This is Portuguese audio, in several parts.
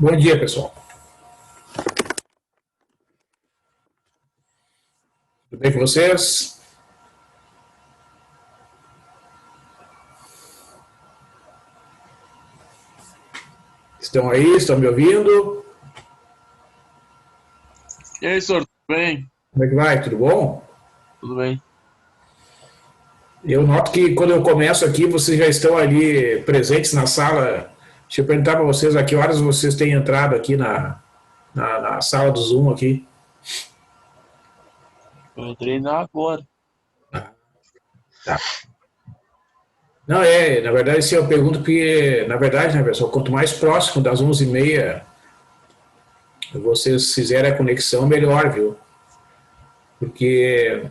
Bom dia, pessoal. Tudo bem com vocês? Estão aí? Estão me ouvindo? E aí, senhor, tudo bem? Como é que vai? Tudo bom? Tudo bem. Eu noto que quando eu começo aqui, vocês já estão ali presentes na sala. Deixa eu perguntar para vocês a que horas vocês têm entrado aqui na sala do Zoom aqui. Eu entrei na agora. Tá. Não, na verdade, se eu pergunto porque, na verdade, né, pessoal, quanto mais próximo das 11h30 vocês fizerem a conexão, melhor, viu? Porque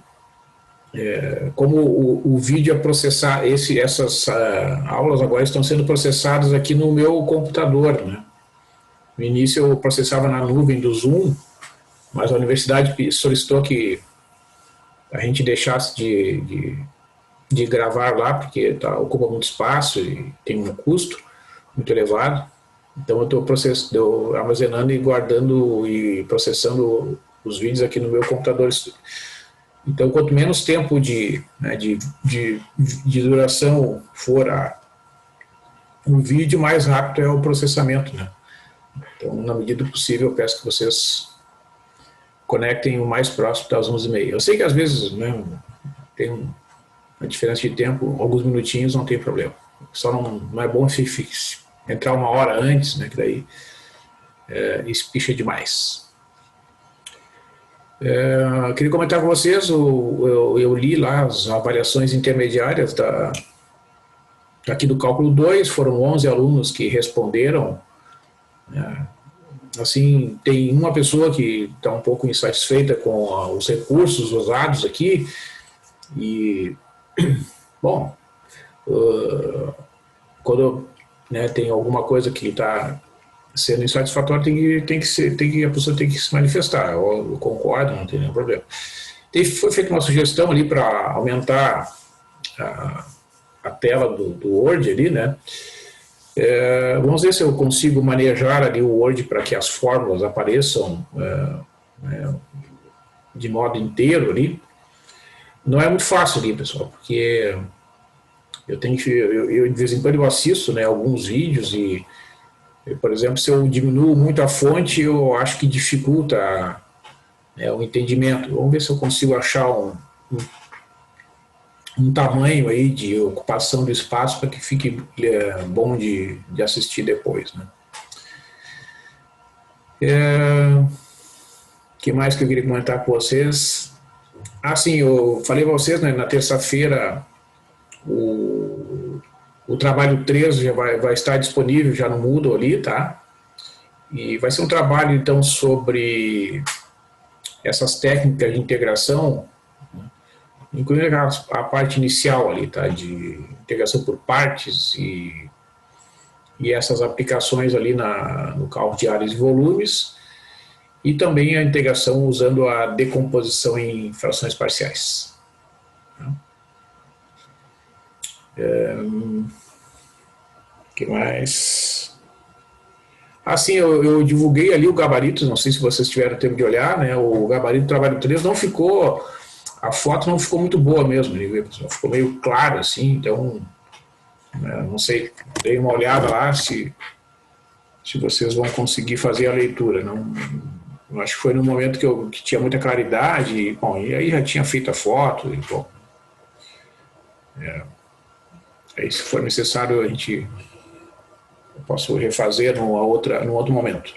como o vídeo é processar, essas aulas agora estão sendo processadas aqui no meu computador, né? No início eu processava na nuvem do Zoom, mas a universidade solicitou que a gente deixasse de gravar lá, porque ocupa muito espaço e tem um custo muito elevado. Então eu estou armazenando e guardando e processando os vídeos aqui no meu computador. Então, quanto menos tempo de duração for um vídeo, mais rápido é o processamento, né? Então, na medida do possível, eu peço que vocês conectem o mais próximo das 11h30. Eu sei que às vezes, né, tem uma diferença de tempo, alguns minutinhos não tem problema. Só não é bom se entrar uma hora antes, né, que daí espicha demais. Eu queria comentar com vocês, eu li lá as avaliações intermediárias aqui do cálculo 2, foram 11 alunos que responderam. Assim, tem uma pessoa que está um pouco insatisfeita com os recursos usados aqui e, bom, quando tem alguma coisa que está sendo insatisfatório, a pessoa tem que se manifestar. Eu concordo, não tem nenhum problema. Foi feita uma sugestão ali para aumentar a tela do Word ali, né? Vamos ver se eu consigo manejar ali o Word para que as fórmulas apareçam de modo inteiro ali. Não é muito fácil ali, pessoal, porque eu de vez em quando eu assisto, né, alguns vídeos e, por exemplo, se eu diminuo muito a fonte, eu acho que dificulta o entendimento. Vamos ver se eu consigo achar um tamanho aí de ocupação do espaço para que fique bom de assistir depois, né? Que mais que eu queria comentar com vocês? Sim, eu falei para vocês, né, na terça-feira o trabalho 3 já vai estar disponível já no Moodle ali, tá? E vai ser um trabalho, então, sobre essas técnicas de integração, incluindo a parte inicial ali, tá? De integração por partes e essas aplicações ali no cálculo de áreas e volumes, e também a integração usando a decomposição em frações parciais. Que mais? Sim, eu divulguei ali o gabarito, não sei se vocês tiveram tempo de olhar, né? O gabarito do trabalho 3 não ficou, a foto não ficou muito boa mesmo, ficou meio claro assim, então, não sei, dei uma olhada lá se vocês vão conseguir fazer a leitura. Não, eu acho que foi no momento que tinha muita claridade, e aí já tinha feito a foto, e bom. Aí se for necessário eu posso refazer num outro momento.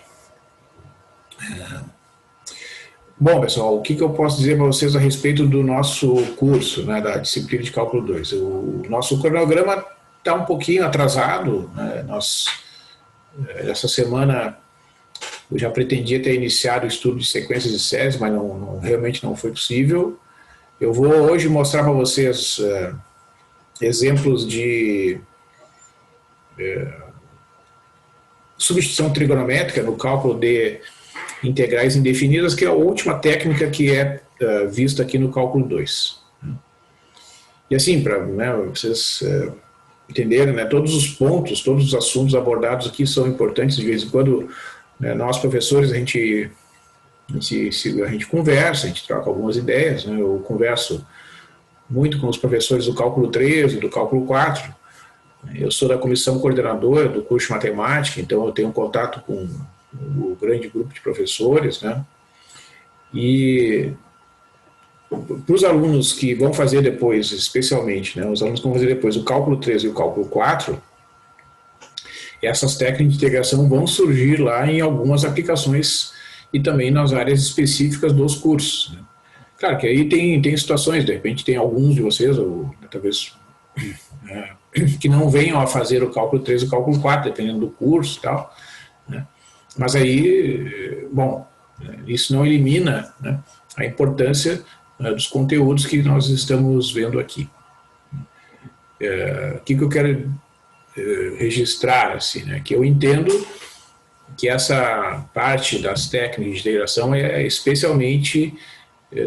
Bom, pessoal, o que eu posso dizer para vocês a respeito do nosso curso, né, da disciplina de cálculo 2? O nosso cronograma está um pouquinho atrasado, né? Essa semana eu já pretendia ter iniciado o estudo de sequências de séries, mas realmente não foi possível. Eu vou hoje mostrar para vocês exemplos de substituição trigonométrica no cálculo de integrais indefinidas, que é a última técnica que é vista aqui no cálculo 2. E assim, para vocês entenderem, né, todos os pontos, todos os assuntos abordados aqui são importantes. De vez em quando Nós, professores, a gente conversa, a gente troca algumas ideias, né? Eu converso muito com os professores do cálculo 3 e do cálculo 4. Eu sou da comissão coordenadora do curso de matemática, então eu tenho contato com o grande grupo de professores, né? E para os alunos que vão fazer depois, especialmente, né, os alunos que vão fazer depois o cálculo 3 e o cálculo 4, essas técnicas de integração vão surgir lá em algumas aplicações e também nas áreas específicas dos cursos, né? Claro que aí tem situações, de repente tem alguns de vocês, ou talvez que não venham a fazer o cálculo 3 e o cálculo 4, dependendo do curso e tal, né? Mas aí, bom, isso não elimina, né, a importância dos conteúdos que nós estamos vendo aqui. O que eu quero registrar, assim, né, que eu entendo que essa parte das técnicas de integração é especialmente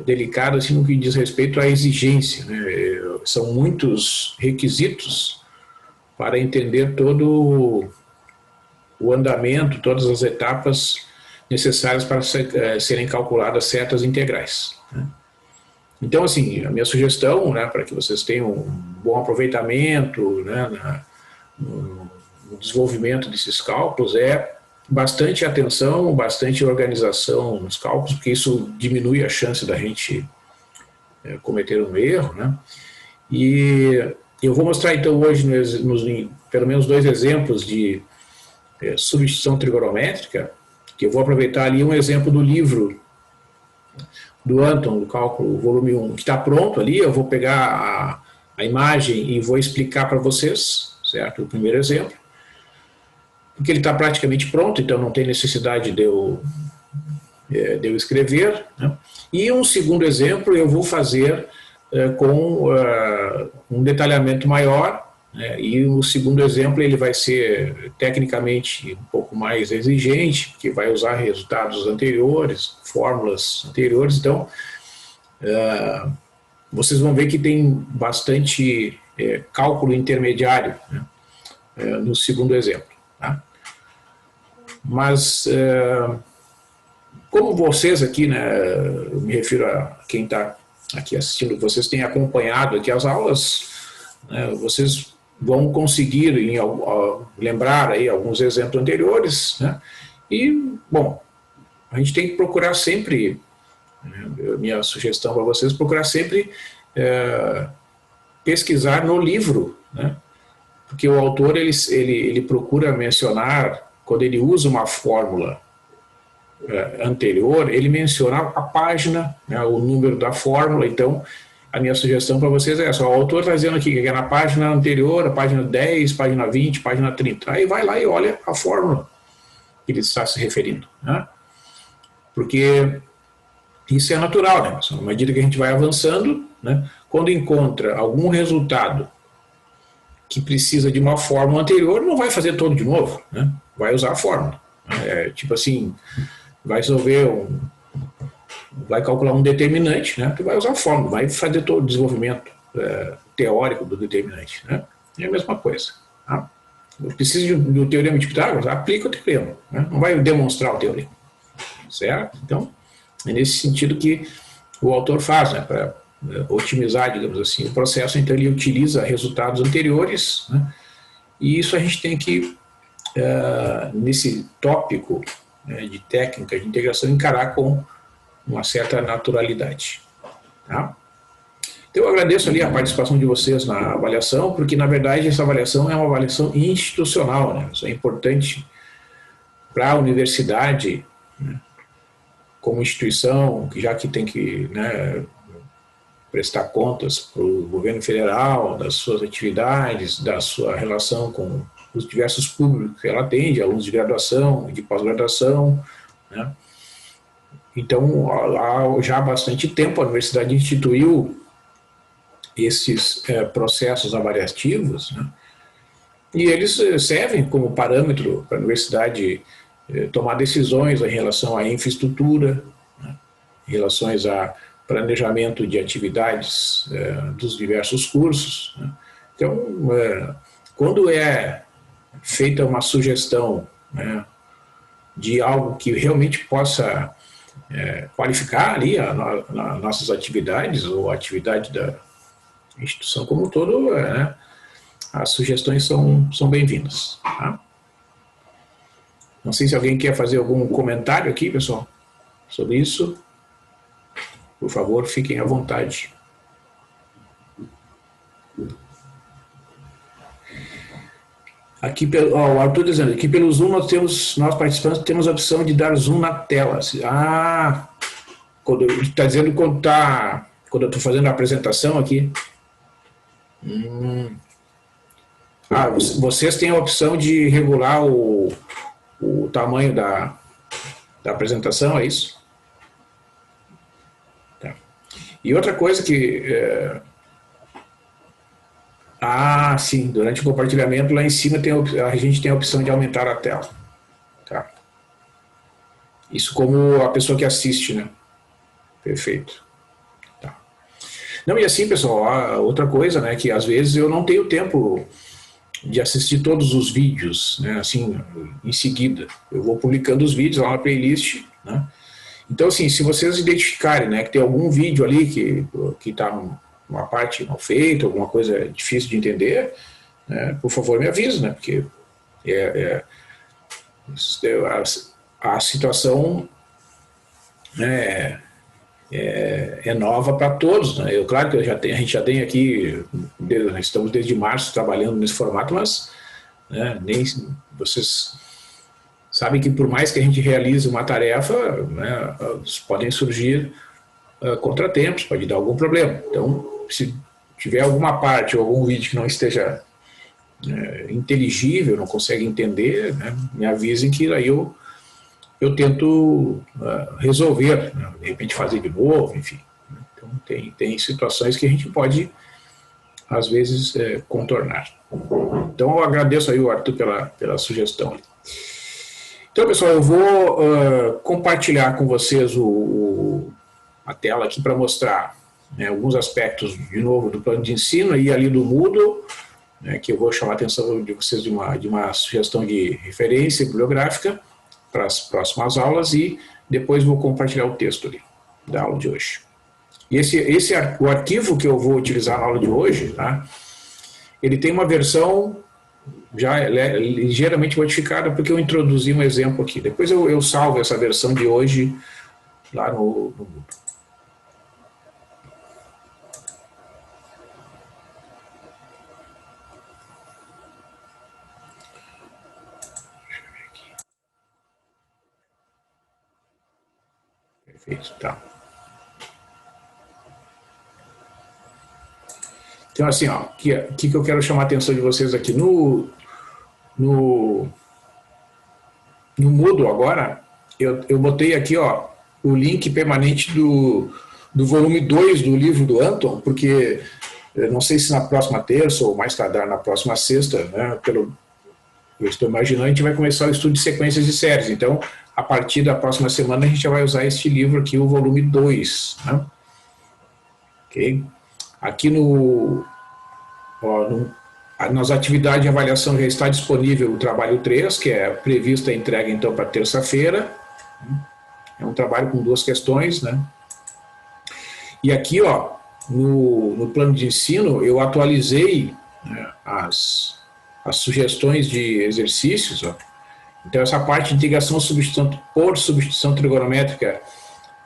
delicada, assim, no que diz respeito à exigência, né? São muitos requisitos para entender todo o andamento, todas as etapas necessárias para serem calculadas certas integrais, né? Então, assim, a minha sugestão, né, para que vocês tenham um bom aproveitamento, né, no desenvolvimento desses cálculos, é bastante atenção, bastante organização nos cálculos, porque isso diminui a chance da gente cometer um erro, né? E eu vou mostrar então hoje pelo menos 2 exemplos de substituição trigonométrica, que eu vou aproveitar ali um exemplo do livro do Anton, do cálculo volume 1, que está pronto ali. Eu vou pegar a imagem e vou explicar para vocês, certo? O primeiro exemplo, porque ele está praticamente pronto, então não tem necessidade de eu escrever, né? E um segundo exemplo eu vou fazer com um detalhamento maior, né? E o segundo exemplo ele vai ser tecnicamente um pouco mais exigente, porque vai usar resultados anteriores, fórmulas anteriores. Então, vocês vão ver que tem bastante cálculo intermediário, né, no segundo exemplo, tá? Mas, como vocês aqui, né, eu me refiro a quem está aqui assistindo, vocês têm acompanhado aqui as aulas, né, vocês vão conseguir lembrar aí alguns exemplos anteriores, né? E, bom, a gente tem que procurar sempre, né, minha sugestão para vocês, procurar sempre pesquisar no livro, né? Porque o autor ele procura mencionar, quando ele usa uma fórmula anterior, ele menciona a página, né, o número da fórmula. Então, a minha sugestão para vocês é essa: o autor está dizendo aqui que é na página anterior, a página 10, página 20, página 30. Aí vai lá e olha a fórmula que ele está se referindo, né? Porque isso é natural, né? À medida que a gente vai avançando, né, quando encontra algum resultado que precisa de uma fórmula anterior, não vai fazer todo de novo, né? Vai usar a fórmula. Tipo assim, vai vai calcular um determinante, né? Tu vai usar a fórmula, vai fazer todo o desenvolvimento teórico do determinante, né? É a mesma coisa, tá? Eu preciso do teorema de Pitágoras, aplica o teorema, né? Não vai demonstrar o teorema, certo? Então, é nesse sentido que o autor faz, né? Para otimizar, digamos assim, o processo. Então ele utiliza resultados anteriores, né? E isso a gente tem que, nesse tópico, né, de técnica de integração, encarar com uma certa naturalidade, tá? Então eu agradeço ali a participação de vocês na avaliação, porque na verdade essa avaliação é uma avaliação institucional, né? Isso é importante para a universidade, né, como instituição, já que tem que, né, prestar contas para o governo federal, das suas atividades, da sua relação com os diversos públicos que ela atende, alunos de graduação, de pós-graduação, né? Então, já há bastante tempo a universidade instituiu esses processos avaliativos, né? E eles servem como parâmetro para a universidade tomar decisões em relação à infraestrutura, né, em relação a planejamento de atividades dos diversos cursos, né? Então, quando é feita uma sugestão, né, de algo que realmente possa qualificar ali nossas atividades ou a atividade da instituição como um todo, né, as sugestões são bem-vindas. Tá? Não sei se alguém quer fazer algum comentário aqui, pessoal, sobre isso. Por favor, fiquem à vontade. Aqui, o Arthur dizendo, aqui pelo Zoom nós participantes temos a opção de dar zoom na tela. Está dizendo quando eu estou fazendo a apresentação aqui. Vocês têm a opção de regular o tamanho da apresentação, é isso? Tá. E outra coisa que... sim, durante o compartilhamento lá em cima a gente tem a opção de aumentar a tela. Tá. Isso como a pessoa que assiste, né? Perfeito. Tá. Não, e assim, pessoal, outra coisa, né, que às vezes eu não tenho tempo de assistir todos os vídeos, né, assim, em seguida. Eu vou publicando os vídeos lá na playlist, né? Então, assim, se vocês identificarem, né, que tem algum vídeo ali que está uma parte mal feita, alguma coisa difícil de entender, né, por favor me avise, né, porque a situação, né, é nova para todos, né? Claro que a gente já tem aqui, estamos desde março trabalhando nesse formato, mas né, nem vocês sabem que por mais que a gente realize uma tarefa, né, podem surgir contratempos, pode dar algum problema. Então, se tiver alguma parte ou algum vídeo que não esteja inteligível, não consegue entender, né, me avisem que aí eu tento resolver, né, de repente fazer de novo, enfim. Então, tem situações que a gente pode, às vezes, contornar. Então, eu agradeço aí o Arthur pela sugestão. Então, pessoal, eu vou compartilhar com vocês a tela aqui para mostrar, né, alguns aspectos, de novo, do plano de ensino e ali do Moodle, né, que eu vou chamar a atenção de vocês de uma sugestão de referência bibliográfica para as próximas aulas e depois vou compartilhar o texto ali da aula de hoje. E o arquivo que eu vou utilizar na aula de hoje, tá, ele tem uma versão já ligeiramente modificada porque eu introduzi um exemplo aqui. Depois eu salvo essa versão de hoje lá no Moodle. Perfeito, tá. Então, assim, ó, que eu quero chamar a atenção de vocês aqui no Moodle agora, eu botei aqui, ó, o link permanente do volume 2 do livro do Anton, porque eu não sei se na próxima terça ou mais tardar na próxima sexta, né, eu estou imaginando, a gente vai começar o estudo de sequências de séries. Então, a partir da próxima semana, a gente já vai usar este livro aqui, o volume 2. Né? Ok? Aqui nas atividades de avaliação já está disponível o trabalho 3, que é prevista a entrega então para terça-feira. É um trabalho com 2 questões, né? E aqui, ó, no plano de ensino, eu atualizei, né, as sugestões de exercícios, ó. Então essa parte de integração por substituição trigonométrica,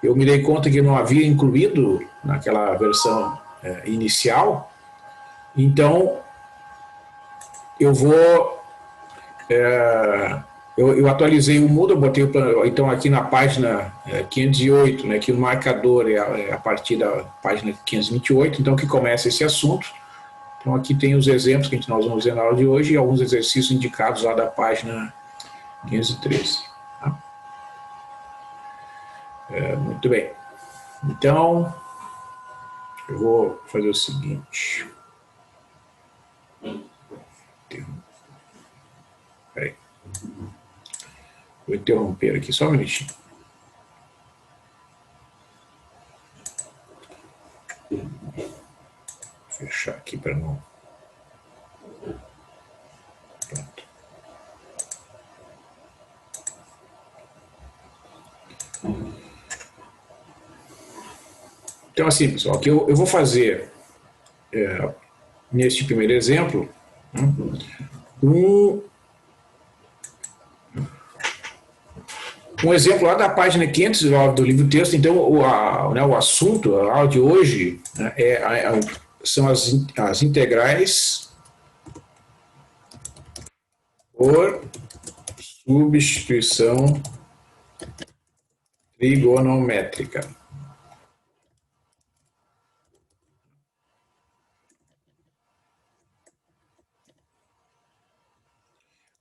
eu me dei conta que não havia incluído naquela versão inicial. Então, eu vou... eu atualizei o Moodle, botei então aqui na página 508, né, que o marcador é a partir da página 528, então que começa esse assunto. Então aqui tem os exemplos que nós vamos ver na aula de hoje e alguns exercícios indicados lá da página 513. Tá? Muito bem. Então, eu vou fazer o seguinte. Peraí. Vou interromper aqui só um minutinho. Vou fechar aqui para não... Pronto. Então, assim, pessoal, que eu vou fazer, neste primeiro exemplo, um exemplo lá da página 509 do livro texto. Então, o assunto, a aula de hoje, né, são as integrais por substituição trigonométrica.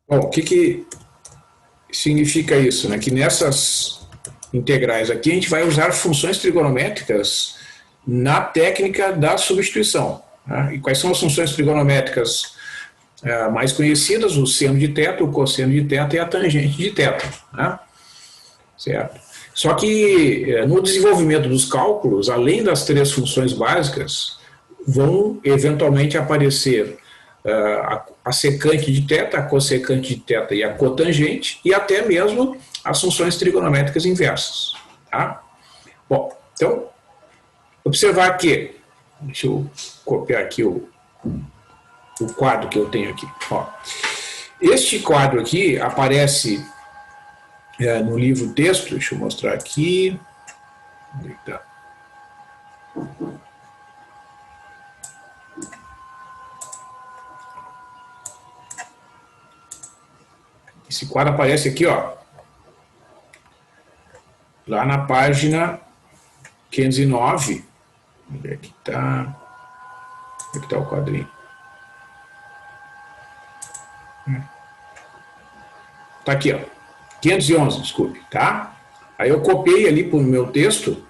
Bom, o que significa isso? Né? Que nessas integrais aqui a gente vai usar funções trigonométricas na técnica da substituição. Né? E quais são as funções trigonométricas mais conhecidas? O seno de θ, o cosseno de θ e a tangente de θ. Né? Certo? Só que no desenvolvimento dos cálculos, além das três funções básicas, vão eventualmente aparecer a secante de θ, a cossecante de θ e a cotangente, e até mesmo as funções trigonométricas inversas. Tá? Bom, então, observar que, deixa eu copiar aqui o quadro que eu tenho aqui. Ó, este quadro aqui aparece no livro texto, deixa eu mostrar aqui. Onde é que tá? Esse quadro aparece aqui, ó, lá na página 509. Onde é que está? Onde é que está o quadrinho? Está aqui, ó, 511, desculpe, tá? Aí eu copiei ali para o meu texto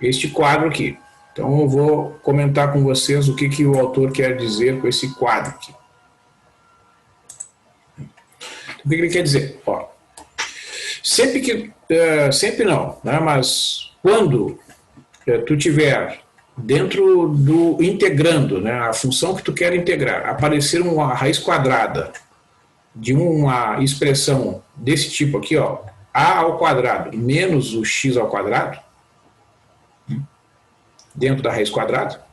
este quadro aqui. Então eu vou comentar com vocês o que o autor quer dizer com esse quadro aqui. O que ele quer dizer? Ó, sempre não, né, mas quando tu tiver dentro do integrando, né, a função que tu quer integrar, aparecer uma raiz quadrada de uma expressão desse tipo aqui, ó, a ao quadrado menos o x ao quadrado, dentro da raiz quadrada,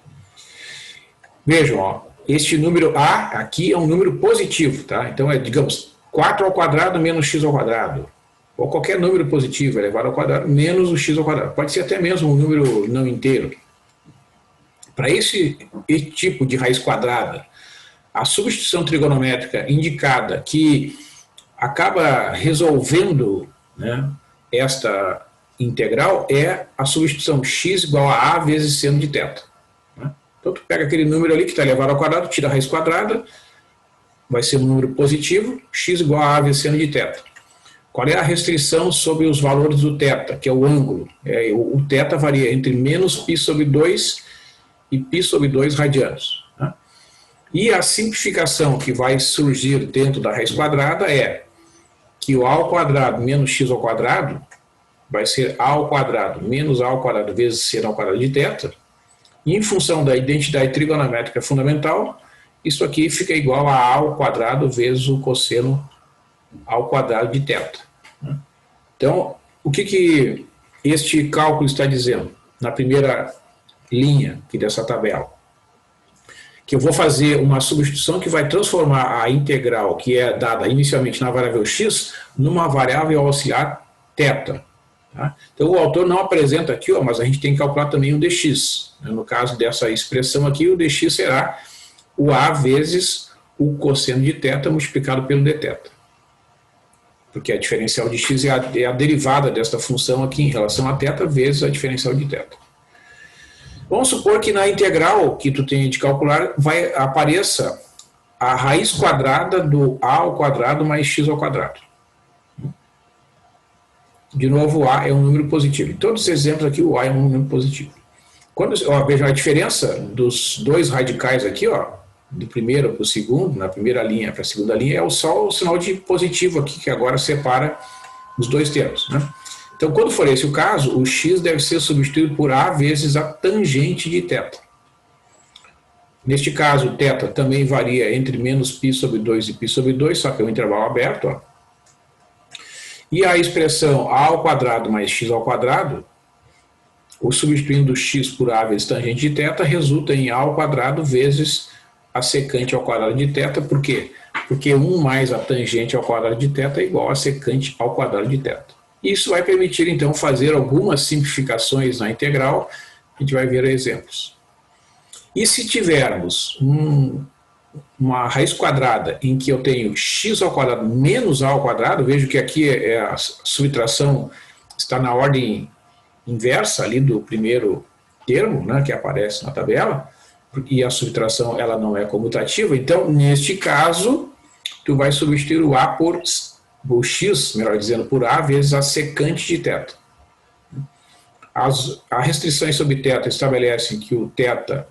vejam, ó, este número a aqui é um número positivo, tá? Então é, digamos, 4 ao quadrado menos x ao quadrado, ou qualquer número positivo elevado ao quadrado menos o x ao quadrado. Pode ser até mesmo um número não inteiro. Para esse tipo de raiz quadrada, a substituição trigonométrica indicada que acaba resolvendo, né, esta integral é a substituição x igual a vezes seno de θ. Né? Então, tu pega aquele número ali que está elevado ao quadrado, tira a raiz quadrada, vai ser um número positivo, x igual a vezes seno de θ. Qual é a restrição sobre os valores do θ, que é o ângulo? O θ varia entre menos π sobre 2 e π sobre 2 radianos. Né? E a simplificação que vai surgir dentro da raiz quadrada é que o a ao quadrado menos x ao quadrado vai ser a ao quadrado menos a ao quadrado vezes seno ao quadrado de θ. E em função da identidade trigonométrica fundamental, isso aqui fica igual a ao quadrado vezes o cosseno ao quadrado de θ. Então, o que este cálculo está dizendo? Na primeira linha aqui dessa tabela, que eu vou fazer uma substituição que vai transformar a integral que é dada inicialmente na variável x numa variável auxiliar θ. Tá? Então o autor não apresenta aqui, ó, mas a gente tem que calcular também o dx. No caso dessa expressão aqui, o dx será o a vezes o cosseno de θ multiplicado pelo dθ. Porque a diferencial de x é a derivada desta função aqui em relação a θ vezes a diferencial de θ. Vamos supor que na integral que tu tem de calcular apareça a raiz quadrada do a ao quadrado mais x ao quadrado. De novo, o a é um número positivo. Em todos os exemplos aqui, o a é um número positivo. Vejam a diferença dos dois radicais aqui, ó, do primeiro para o segundo, na primeira linha para a segunda linha, é só o sinal de positivo aqui, que agora separa os dois termos, né? Então, quando for esse o caso, o x deve ser substituído por a vezes a tangente de θ. Neste caso, o θ também varia entre menos π sobre 2 e π sobre 2, só que é um intervalo aberto, ó. E a expressão a ao quadrado mais x ao quadrado ou substituindo x por a vezes tangente de θ, resulta em a ao quadrado vezes a secante ao quadrado de θ. Por quê? Porque 1 mais a tangente ao quadrado de θ é igual a secante ao quadrado de θ. Isso vai permitir, então, fazer algumas simplificações na integral. A gente vai ver exemplos. E se tivermos uma raiz quadrada em que eu tenho x ao quadrado menos a ao quadrado, vejo que aqui a subtração está na ordem inversa ali do primeiro termo, né, que aparece na tabela, e a subtração ela não é comutativa. Então, neste caso, tu vai substituir o a por o x, melhor dizendo, por a vezes a secante de θ. As restrições sobre θ estabelecem que o θ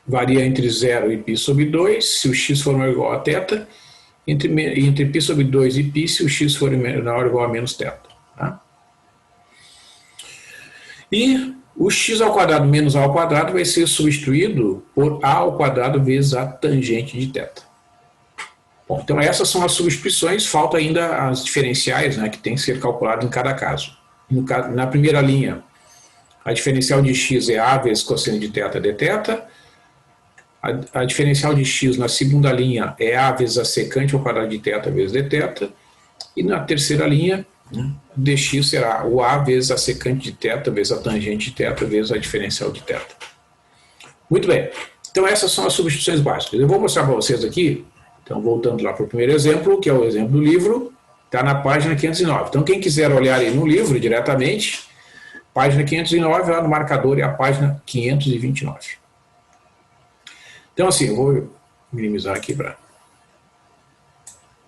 varia entre 0 e π sobre 2, se o x for menor ou igual a θ, entre π sobre 2 e π, se o x for menor ou igual a menos θ. Tá? E o x ao quadrado menos a ao quadrado vai ser substituído por a ao quadrado vezes a tangente de θ. Bom, então essas são as substituições, falta ainda as diferenciais, né, que tem que ser calculado em cada caso. Na primeira linha, a diferencial de x é a vezes cosseno de θ dθ. A diferencial de x na segunda linha é a vezes a secante ao quadrado de θ vezes dθ. E na terceira linha, dx será o a vezes a secante de θ vezes a tangente de θ vezes a diferencial de θ. Muito bem. Então essas são as substituições básicas. Eu vou mostrar para vocês aqui, então voltando lá para o primeiro exemplo, que é o exemplo do livro, está na página 509. Então quem quiser olhar aí no livro diretamente, página 509, lá no marcador é a página 529. Então assim, eu vou minimizar aqui para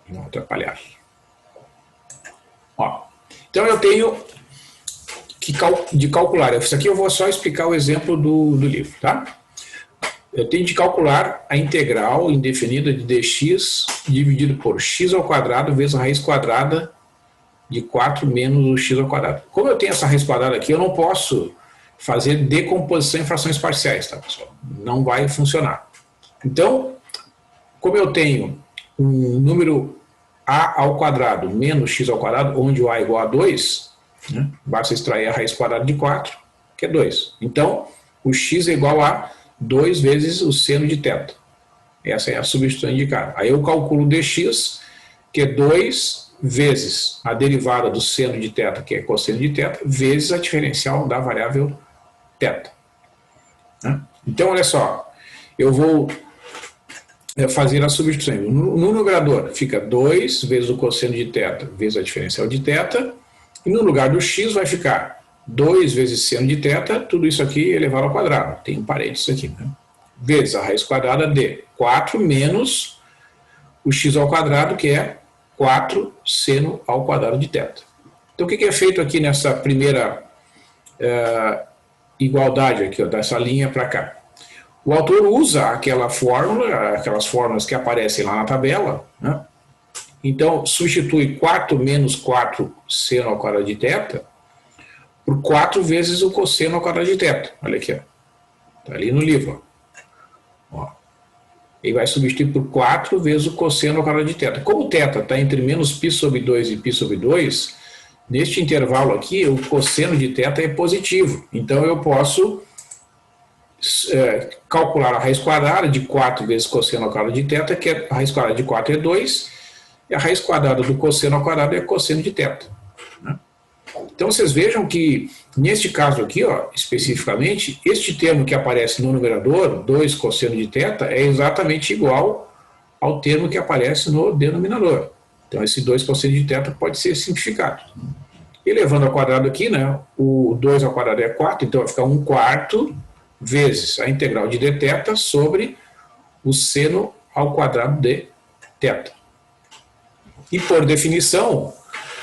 não atrapalhar. Ó, então eu tenho de calcular, isso aqui eu vou só explicar o exemplo do livro, tá? Eu tenho de calcular a integral indefinida de dx dividido por x ao quadrado vezes a raiz quadrada de 4 menos o x ao quadrado. Como eu tenho essa raiz quadrada aqui, eu não posso fazer decomposição em frações parciais, tá, pessoal? Não vai funcionar. Então, como eu tenho um número a ao quadrado menos x ao quadrado, onde o a é igual a 2, né, basta extrair a raiz quadrada de 4, que é 2. Então, o x é igual a 2 vezes o seno de θ. Essa é a substituição indicada. Aí eu calculo dx, que é 2 vezes a derivada do seno de θ, que é cosseno de θ, vezes a diferencial da variável θ. Então, olha só, eu vou fazer a substituição. No numerador fica 2 vezes o cosseno de θ vezes a diferencial de θ, e no lugar do x vai ficar 2 vezes seno de θ, tudo isso aqui elevado ao quadrado, tem um parênteses aqui, né? Vezes a raiz quadrada de 4 menos o x ao quadrado, que é 4 seno ao quadrado de θ. Então o que é feito aqui nessa primeira igualdade aqui, ó, dessa linha para cá? O autor usa aquelas fórmulas que aparecem lá na tabela, né? Então, substitui 4 menos 4 seno ao quadrado de θ por 4 vezes o cosseno ao quadrado de θ. Olha aqui, está ali no livro. Ó. Ele vai substituir por 4 vezes o cosseno ao quadrado de θ. Como θ está entre menos π sobre 2 e π sobre 2, neste intervalo aqui, o cosseno de θ é positivo. Então, eu posso calcular a raiz quadrada de 4 vezes cosseno ao quadrado de θ, que a raiz quadrada de 4 é 2, e a raiz quadrada do cosseno ao quadrado é cosseno de θ. Né? Então vocês vejam que, neste caso aqui, ó, especificamente, este termo que aparece no numerador, 2 cosseno de θ, é exatamente igual ao termo que aparece no denominador. Então esse 2 cosseno de θ pode ser simplificado. E levando ao quadrado aqui, né, o 2 ao quadrado é 4, então vai ficar 1/4 vezes a integral de dθ sobre o seno ao quadrado de θ. E por definição,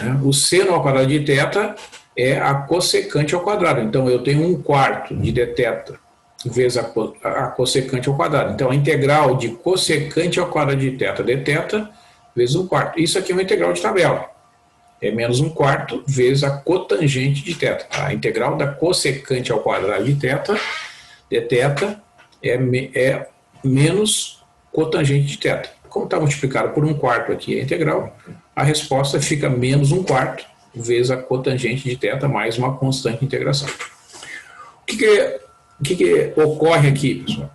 né, o seno ao quadrado de θ é a cossecante ao quadrado. Então eu tenho 1/4 de dθ vezes a cossecante ao quadrado. Então a integral de cossecante ao quadrado de θ dθ vezes 1/4. Isso aqui é uma integral de tabela. É menos 1/4 vezes a cotangente de θ. A integral da cossecante ao quadrado de θ dθ é menos cotangente de θ. Como está multiplicado por 1/4 aqui a integral, a resposta fica menos 1/4 vezes a cotangente de θ mais uma constante de integração. O que ocorre aqui, pessoal?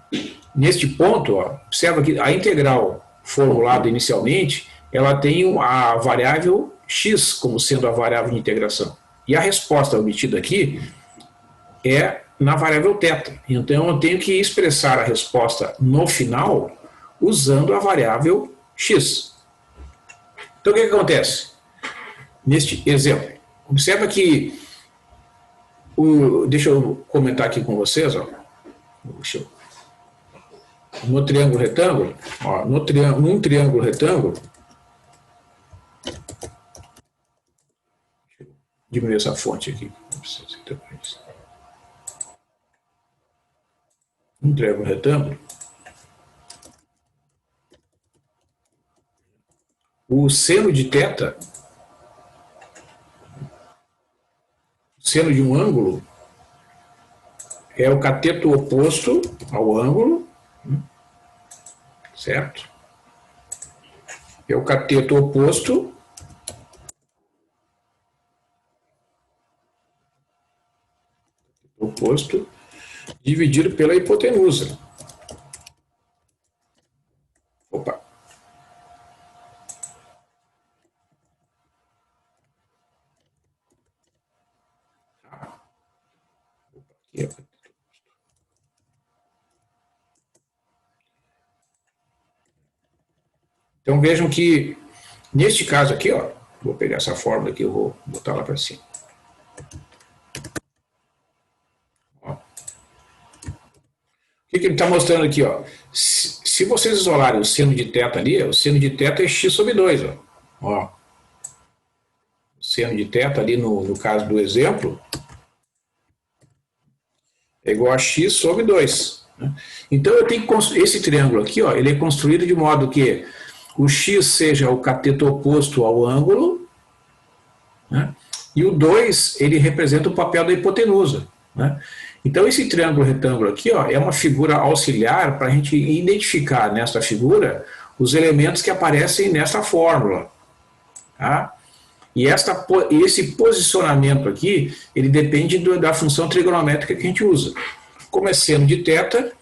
Neste ponto, ó, observa que a integral formulada inicialmente, ela tem a variável x como sendo a variável de integração. E a resposta obtida aqui é na variável θ. Então, eu tenho que expressar a resposta no final usando a variável x. Então, o que acontece? Neste exemplo, observa que, deixa eu comentar aqui com vocês, ó, no triângulo retângulo, ó, num triângulo retângulo, deixa eu diminuir essa fonte aqui, um triângulo retângulo, o seno de θ, o seno de um ângulo, é o cateto oposto ao ângulo, certo? É o cateto oposto dividido pela hipotenusa. Opa. Então vejam que, neste caso aqui, ó, vou pegar essa fórmula aqui, eu vou botar lá para cima. Ó. O que ele está mostrando aqui? Ó? Se vocês isolarem o seno de θ ali, o seno de θ é x sobre 2. Ó. O seno de θ ali, no caso do exemplo, é igual a x sobre 2. Né? Então eu tenho que esse triângulo aqui, ó, ele é construído de modo que o x seja o cateto oposto ao ângulo, né? E o 2 ele representa o papel da hipotenusa. Né? Então esse triângulo retângulo aqui, ó, é uma figura auxiliar para a gente identificar nessa figura os elementos que aparecem nessa fórmula. Tá? E esse posicionamento aqui, ele depende da função trigonométrica que a gente usa. Como é seno de θ,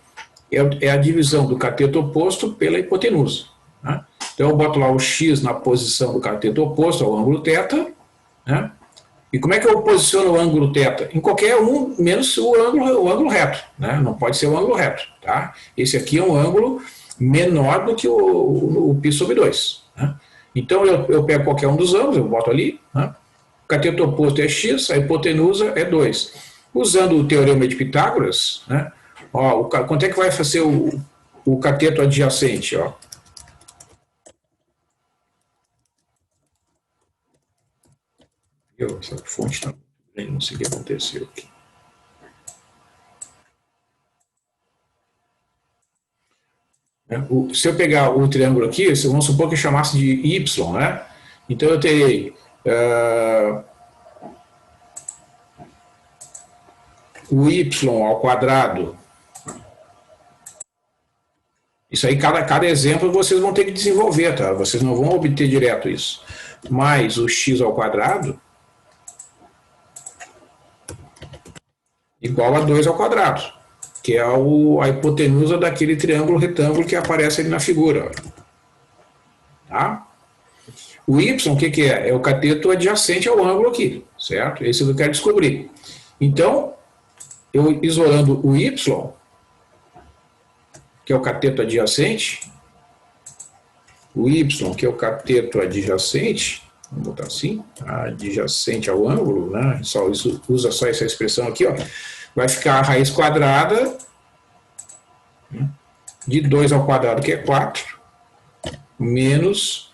é a divisão do cateto oposto pela hipotenusa. Né? Então eu boto lá o x na posição do cateto oposto ao ângulo θ. Né? E como é que eu posiciono o ângulo θ? Em qualquer um, menos o ângulo reto. Né? Não pode ser o ângulo reto. Tá? Esse aqui é um ângulo menor do que o π sobre 2. Né? Então eu pego qualquer um dos ângulos, eu boto ali. Né? O cateto oposto é x, a hipotenusa é 2. Usando o teorema de Pitágoras, né? Ó, quanto é que vai fazer o cateto adjacente? Ó? Essa fonte está bem, não sei o que aconteceu aqui. Se eu pegar o triângulo aqui, vamos supor que eu chamasse de y, né? Então eu terei o y ao quadrado. Isso aí, cada exemplo vocês vão ter que desenvolver, tá? Vocês não vão obter direto isso. Mais o x ao quadrado igual a 2 ao quadrado, que é a hipotenusa daquele triângulo retângulo que aparece ali na figura. Tá? O y, o que é? É o cateto adjacente ao ângulo aqui, certo? Esse eu quero descobrir. Então, eu isolando o y, que é o cateto adjacente, o y, que é o cateto adjacente, vamos botar assim, adjacente ao ângulo, né? Usa só essa expressão aqui, ó. Vai ficar a raiz quadrada de 2 ao quadrado, que é 4, menos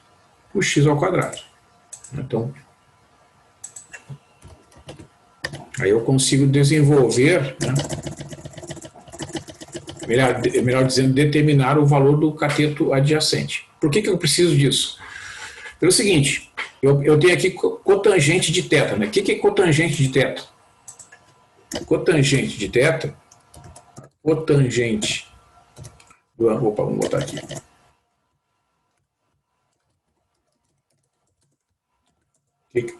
o x ao quadrado. Então, aí eu consigo desenvolver, né? Melhor dizendo, determinar o valor do cateto adjacente. Por que eu preciso disso? Pelo seguinte, eu tenho aqui cotangente de θ. Né? O que é cotangente de θ? Cotangente de θ, cotangente do ângulo, vamos botar aqui.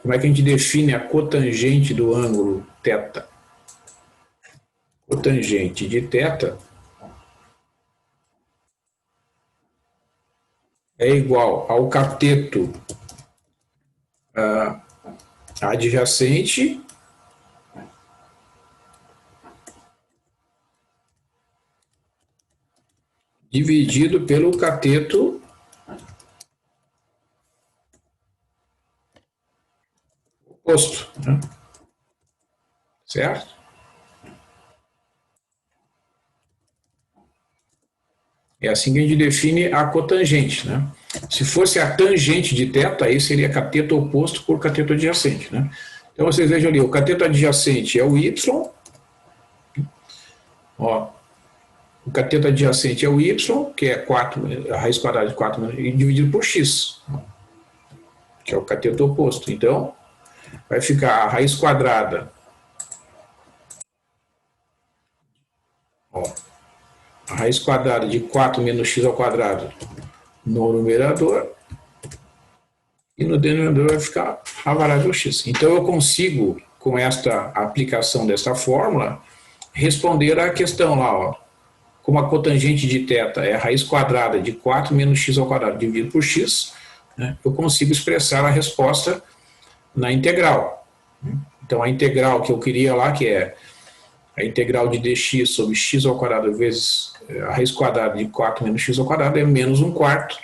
Como é que a gente define a cotangente do ângulo θ? Cotangente de θ é igual ao cateto adjacente dividido pelo cateto oposto, né? Certo? É assim que a gente define a cotangente, né? Se fosse a tangente de θ, aí seria cateto oposto por cateto adjacente, né? Então vocês vejam ali, o cateto adjacente é o y, ó, o cateto adjacente é o y, que é 4, a raiz quadrada de 4, e dividido por x, que é o cateto oposto. Então, vai ficar a raiz quadrada, ó, a raiz quadrada de 4 menos x ao quadrado no numerador, e no denominador vai ficar a variável x. Então eu consigo, com esta aplicação dessa fórmula, responder à questão lá, ó, como a cotangente de θ é a raiz quadrada de 4 menos x ao quadrado dividido por x, né, eu consigo expressar a resposta na integral. Então a integral que eu queria lá, que é a integral de dx sobre x ao quadrado vezes a raiz quadrada de 4 menos x ao quadrado, é menos 1/4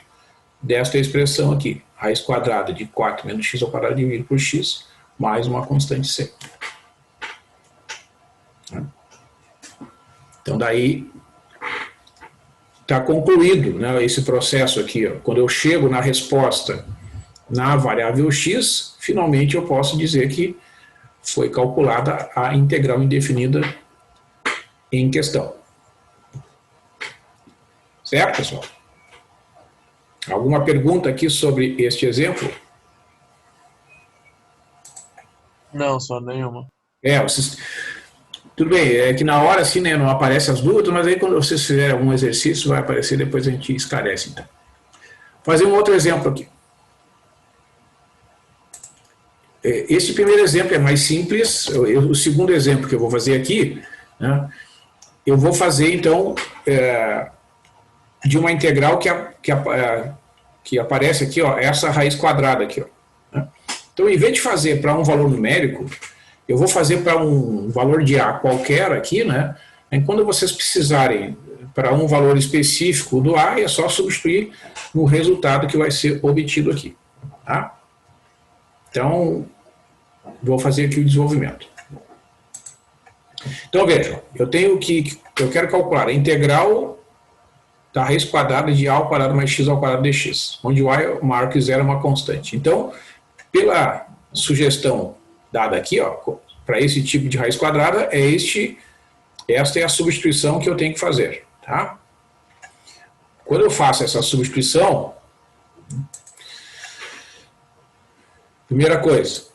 desta expressão aqui. Raiz quadrada de 4 menos x ao quadrado dividido por x, mais uma constante c. Então daí está concluído, né, esse processo aqui. Ó. Quando eu chego na resposta na variável x, finalmente eu posso dizer que foi calculada a integral indefinida em questão. Certo, pessoal? Alguma pergunta aqui sobre este exemplo? Não, só nenhuma. Vocês... Tudo bem, é que na hora assim, né, não aparecem as dúvidas, mas aí quando vocês fizerem algum exercício vai aparecer, depois a gente esclarece então. Vou fazer um outro exemplo aqui. Esse primeiro exemplo é mais simples, o segundo exemplo que eu vou fazer aqui, né, eu vou fazer então de uma integral que aparece aqui, ó, essa raiz quadrada aqui, ó, né? Então, em vez de fazer para um valor numérico, eu vou fazer para um valor de A qualquer aqui, né? E quando vocês precisarem para um valor específico do A, é só substituir no resultado que vai ser obtido aqui, tá? Então, vou fazer aqui o desenvolvimento. Então, vejam, eu quero calcular a integral da raiz quadrada de A ao quadrado mais x ao quadrado dx, onde o A, eu marco 0 é uma constante. Então, pela sugestão dada aqui, para esse tipo de raiz quadrada, esta é a substituição que eu tenho que fazer, tá? Quando eu faço essa substituição, primeira coisa,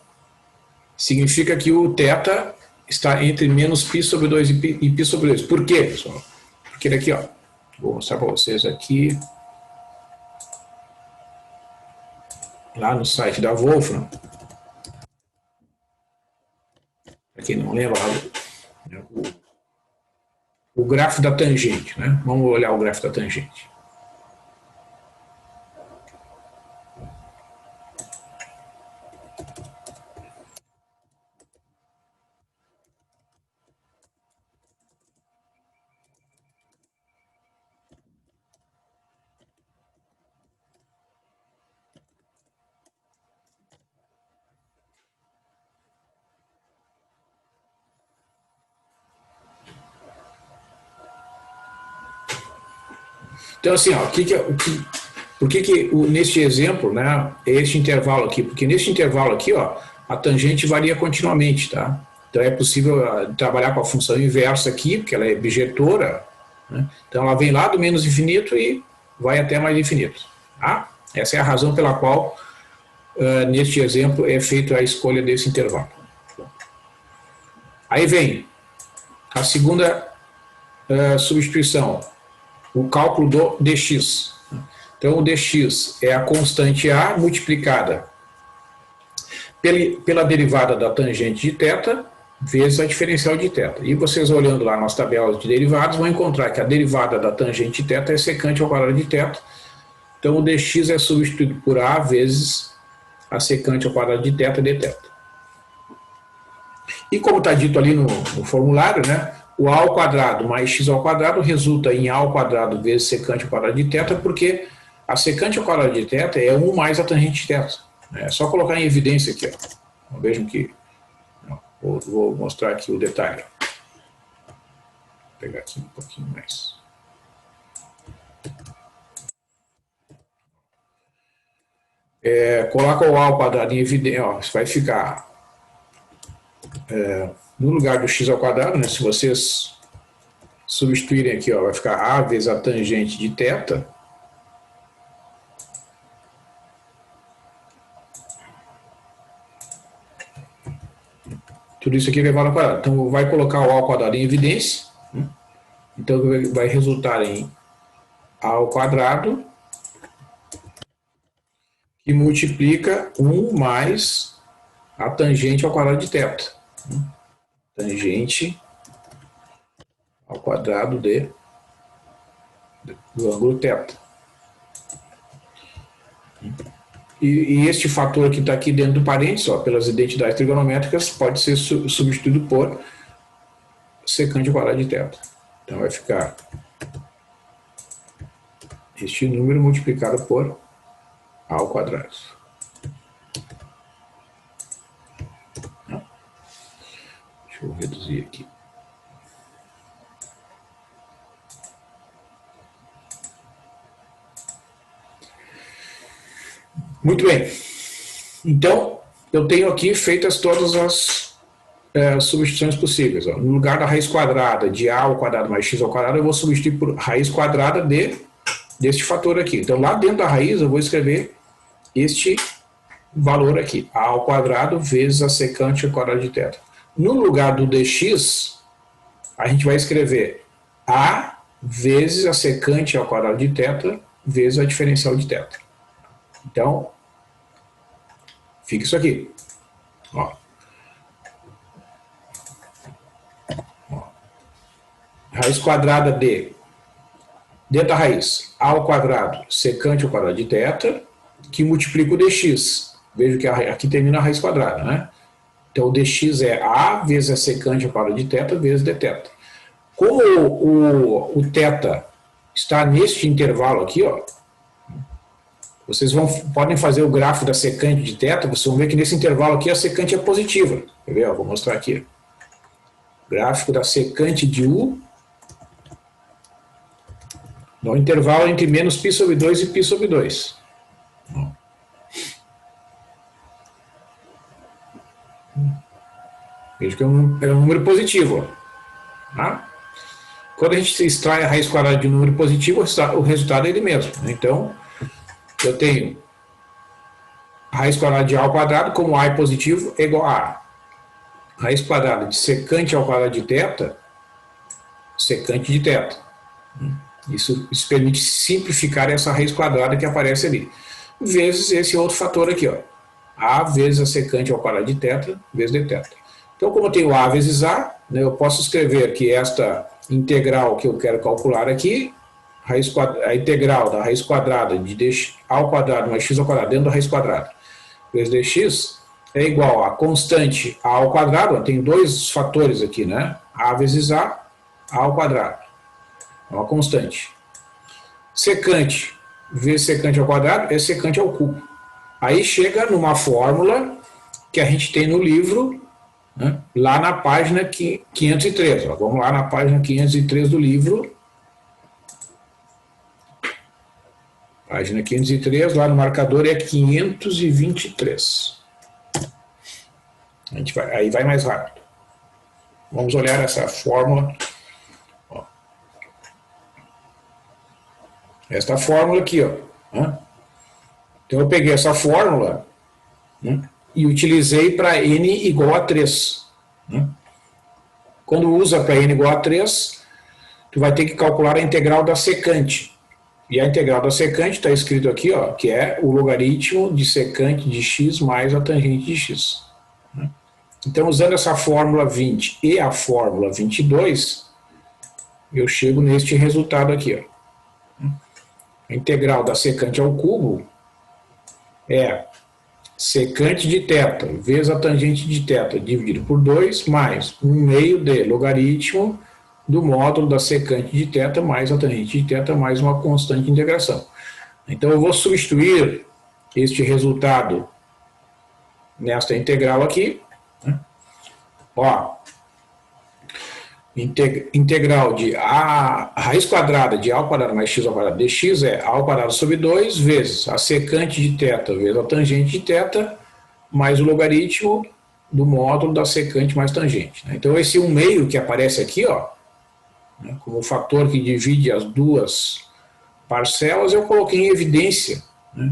significa que o θ está entre menos π sobre 2 e π sobre 2. Por quê, pessoal? Porque daqui, ó, vou mostrar para vocês aqui, lá no site da Wolfram, para quem não lembra, o grafo da tangente, né? Vamos olhar o grafo da tangente. Então, assim, ó, por que neste exemplo, né, é este intervalo aqui? Porque neste intervalo aqui, ó, a tangente varia continuamente, tá? Então é possível trabalhar com a função inversa aqui, porque ela é bijetora, né? Então ela vem lá do menos infinito e vai até mais infinito, tá? Essa é a razão pela qual, neste exemplo, é feita a escolha desse intervalo. Aí vem a segunda substituição, o cálculo do dx. Então, o dx é a constante A multiplicada pela derivada da tangente de θ vezes a diferencial de θ. E vocês olhando lá nas tabelas de derivados vão encontrar que a derivada da tangente de θ é secante ao quadrado de θ. Então o dx é substituído por a vezes a secante ao quadrado de θ dθ. E como está dito ali no formulário, né, o a ao quadrado mais x ao quadrado resulta em a ao quadrado vezes secante ao quadrado de θ, porque a secante ao quadrado de θ é 1 mais a tangente de θ. É só colocar em evidência aqui. Ó. Vejam que... Vou mostrar aqui o detalhe. Vou pegar aqui um pouquinho mais. Coloca o a ao quadrado em evidência. Ó, vai ficar no lugar do x ao quadrado, né, se vocês substituírem aqui, ó, vai ficar a vezes a tangente de θ. Tudo isso aqui elevado ao quadrado. Então, vai colocar o a ao quadrado em evidência. Então, vai resultar em a ao quadrado, que multiplica 1 mais a tangente ao quadrado de θ. Tangente ao quadrado do ângulo θ. E este fator que está aqui dentro do parênteses, ó, pelas identidades trigonométricas, pode ser substituído por secante ao quadrado de θ. Então vai ficar este número multiplicado por a ao quadrado. Deixa eu reduzir aqui. Muito bem. Então, eu tenho aqui feitas todas as substituições possíveis. Ó. No lugar da raiz quadrada de a ao quadrado mais x ao quadrado, eu vou substituir por raiz quadrada deste fator aqui. Então, lá dentro da raiz, eu vou escrever este valor aqui, a ao quadrado vezes a secante ao quadrado de θ. No lugar do dx, a gente vai escrever a vezes a secante ao quadrado de θ vezes a diferencial de θ. Então, fica isso aqui. Ó. Ó. Raiz quadrada de, dentro da raiz, a ao quadrado secante ao quadrado de θ, que multiplica o dx. Veja que aqui termina a raiz quadrada, né? Então, o dx é a vezes a secante ao quadrado de θ vezes dθ. Como o θ está neste intervalo aqui, ó, vocês podem fazer o gráfico da secante de θ, vocês vão ver que nesse intervalo aqui a secante é positiva. Quer ver? Vou mostrar aqui. Gráfico da secante de u no intervalo entre menos π sobre 2 e π sobre 2. Veja que é um número positivo. Tá? Quando a gente extrai a raiz quadrada de um número positivo, o resultado é ele mesmo. Então, eu tenho a raiz quadrada de a ao quadrado, como a é positivo, é igual a raiz quadrada de secante ao quadrado de θ, secante de θ. Isso permite simplificar essa raiz quadrada que aparece ali. Vezes esse outro fator aqui, ó. A vezes a secante ao quadrado de θ, vezes dθ. Então, como eu tenho a vezes a, né, eu posso escrever que esta integral que eu quero calcular aqui, a integral da raiz quadrada de dx ao quadrado mais x ao quadrado dentro da raiz quadrada vezes dx é igual a constante a ao quadrado, tem dois fatores aqui, né? A vezes a ao quadrado. É uma constante. Secante vezes secante ao quadrado é secante ao cubo. Aí chega numa fórmula que a gente tem no livro, né, lá na página 503. Ó. Vamos lá na página 503 do livro. Página 503, lá no marcador é 523. Aí vai mais rápido. Vamos olhar essa fórmula. Ó. Esta fórmula aqui, ó. Né? Então eu peguei essa fórmula, né, e utilizei para n igual a 3. Né? Quando usa para n igual a 3, tu vai ter que calcular a integral da secante. E a integral da secante está escrito aqui, ó, que é o logaritmo de secante de x mais a tangente de x. Então, usando essa fórmula 20 e a fórmula 22, eu chego neste resultado aqui. Ó. A integral da secante ao cubo é secante de θ vezes a tangente de θ dividido por 2 mais 1/2 de logaritmo do módulo da secante de θ mais a tangente de θ mais uma constante de integração. Então, eu vou substituir este resultado nesta integral aqui. Ó, integral de a raiz quadrada de a ao quadrado mais x ao quadrado dx é a ao quadrado sobre 2 vezes a secante de θ vezes a tangente de θ mais o logaritmo do módulo da secante mais tangente. Então, esse 1/2 que aparece aqui, ó, como o fator que divide as duas parcelas, eu coloquei em evidência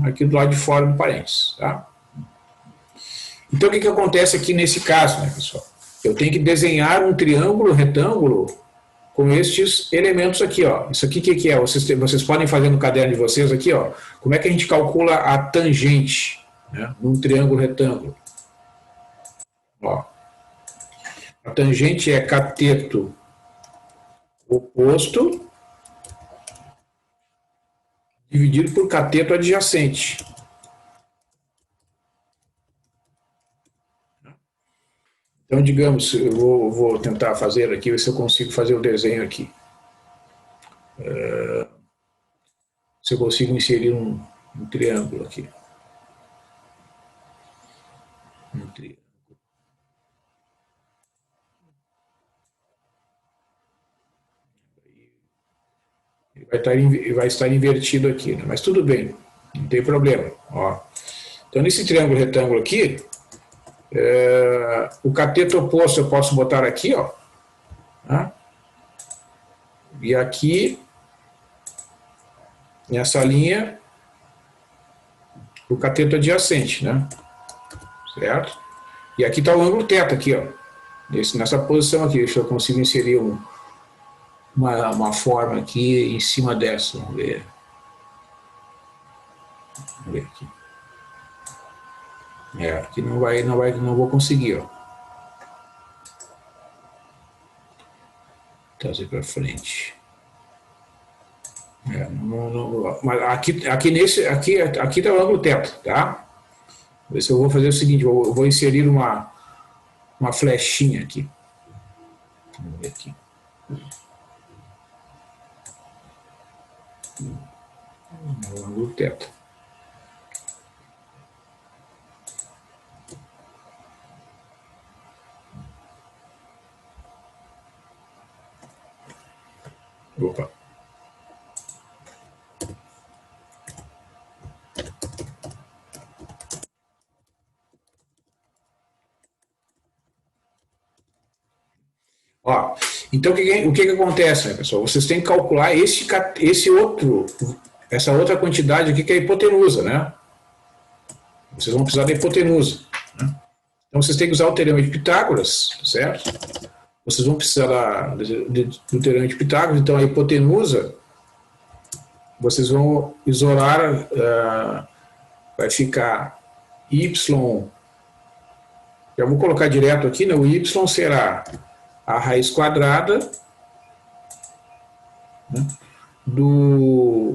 aqui do lado de fora do parênteses. Tá? Então, o que acontece aqui nesse caso, pessoal? Eu tenho que desenhar um triângulo retângulo com estes elementos aqui, ó. Isso aqui o que é? Vocês podem fazer no caderno de vocês aqui, ó. Como é que a gente calcula a tangente, né, num triângulo retângulo? Ó. A tangente é cateto oposto dividido por cateto adjacente. Então, digamos, eu vou tentar fazer aqui, ver se eu consigo fazer o desenho aqui. Se eu consigo inserir um triângulo aqui. Um triângulo. Ele vai estar invertido aqui, né? Mas tudo bem, não tem problema. Ó. Então, nesse triângulo retângulo aqui, o cateto oposto eu posso botar aqui, ó, tá? E aqui, nessa linha, o cateto adjacente, né? Certo? E aqui está o ângulo θ aqui, ó, nessa posição aqui. Deixa eu consigo inserir uma forma aqui em cima dessa. Vamos ver. Vamos ver aqui. Aqui não vou conseguir, ó. Trazer para frente. Mas aqui tá o ângulo θ, tá? Vou ver se eu vou fazer o seguinte, eu vou inserir uma flechinha aqui. Vamos ver aqui. O ângulo θ. Opa. Ó, então, o que acontece, né, pessoal? Vocês têm que calcular essa outra quantidade aqui, que é a hipotenusa, né? Vocês vão precisar da hipotenusa. Né? Então, vocês têm que usar o teorema de Pitágoras, certo? Vocês vão precisar do teorema de Pitágoras. Então, a hipotenusa, vocês vão isolar, vai ficar y, já vou colocar direto aqui, né? O y será a raiz quadrada, né, do